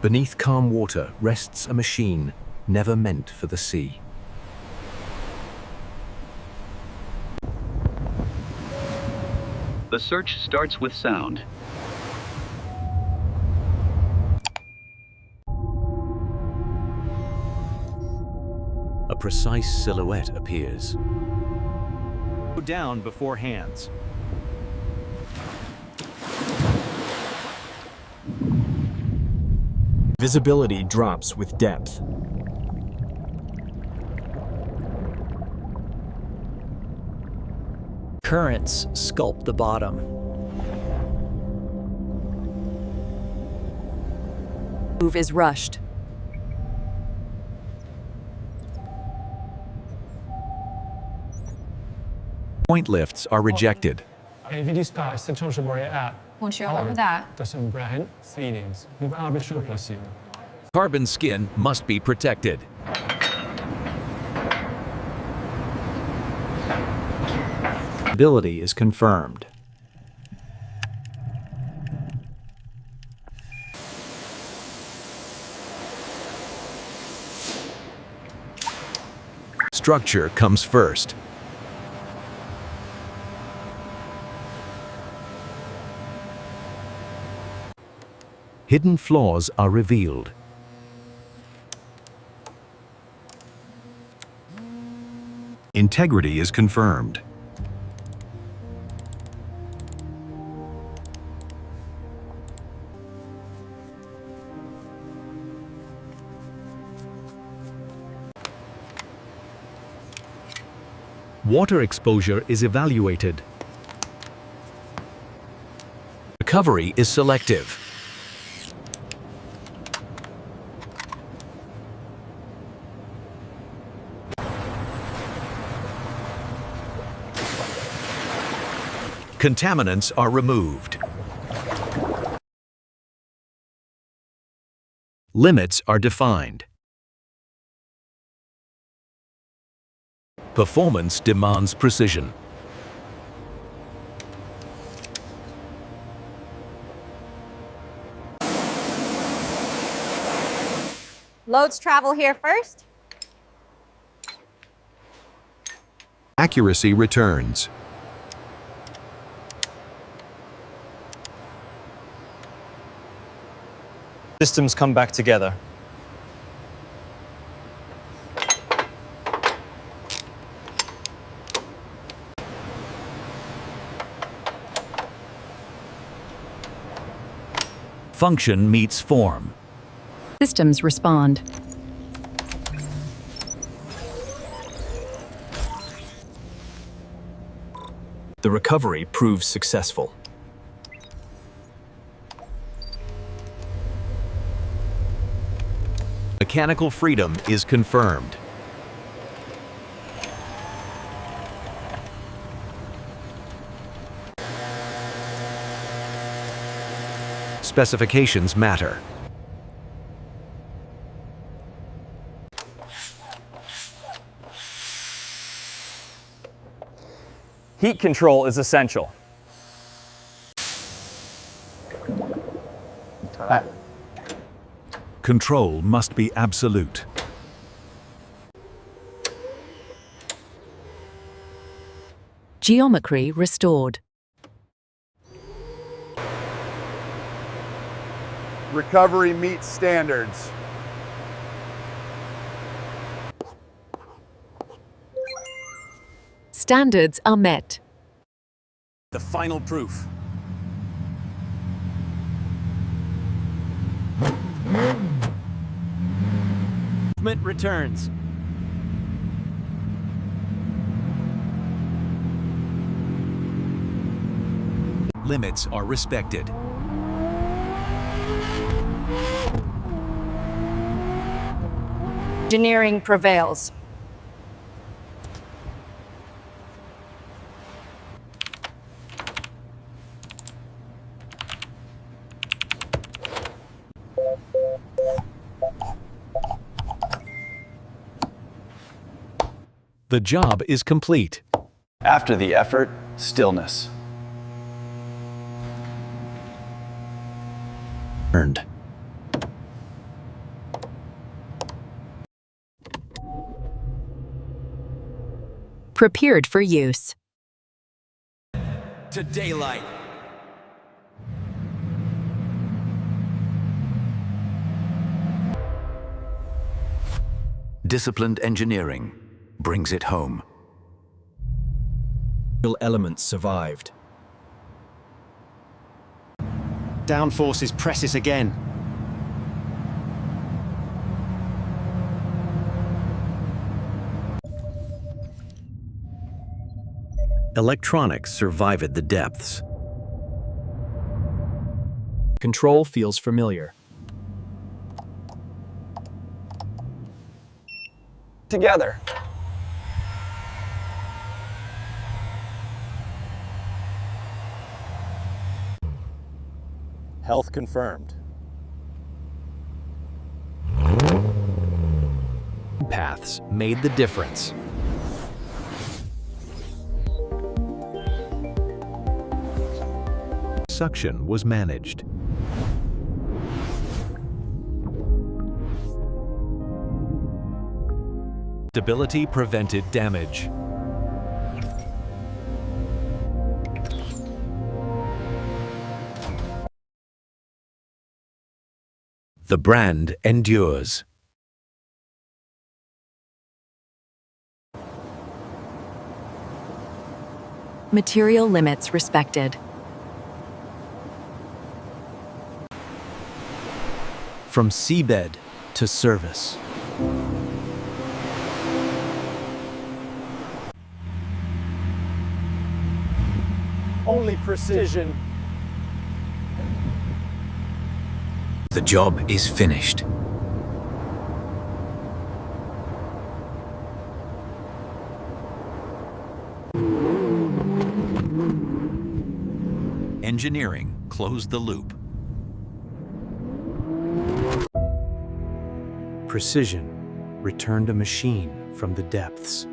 Beneath calm water rests a machine never meant for the sea. The search starts with sound. A precise silhouette appears. Go down before hands. Visibility drops with depth. Currents sculpt the bottom. Move is rushed. Point lifts are rejected. Won't you over that? Carbon skin must be protected. Ability is confirmed. Structure comes first. Hidden flaws are revealed. Integrity is confirmed. Water exposure is evaluated. Recovery is selective. Contaminants are removed. Limits are defined. Performance demands precision. Loads travel here first. Accuracy returns. Systems come back together. Function meets form. Systems respond. The recovery proves successful. Mechanical freedom is confirmed. Specifications matter. Heat control is essential. Control must be absolute. Geometry restored. Recovery meets standards. Standards are met. The final proof. Movement returns. Limits are respected. Engineering prevails. The job is complete. After the effort, stillness. Earned. Prepared for use. To daylight. Disciplined engineering brings it home. Elements survived. Downforces presses again. Electronics survived the depths. Control feels familiar. Together. Health confirmed. Paths made the difference. Suction was managed. Stability prevented damage. The brand endures. Material limits respected. From seabed to service. Only precision. The job is finished. Engineering closed the loop. Precision returned a machine from the depths.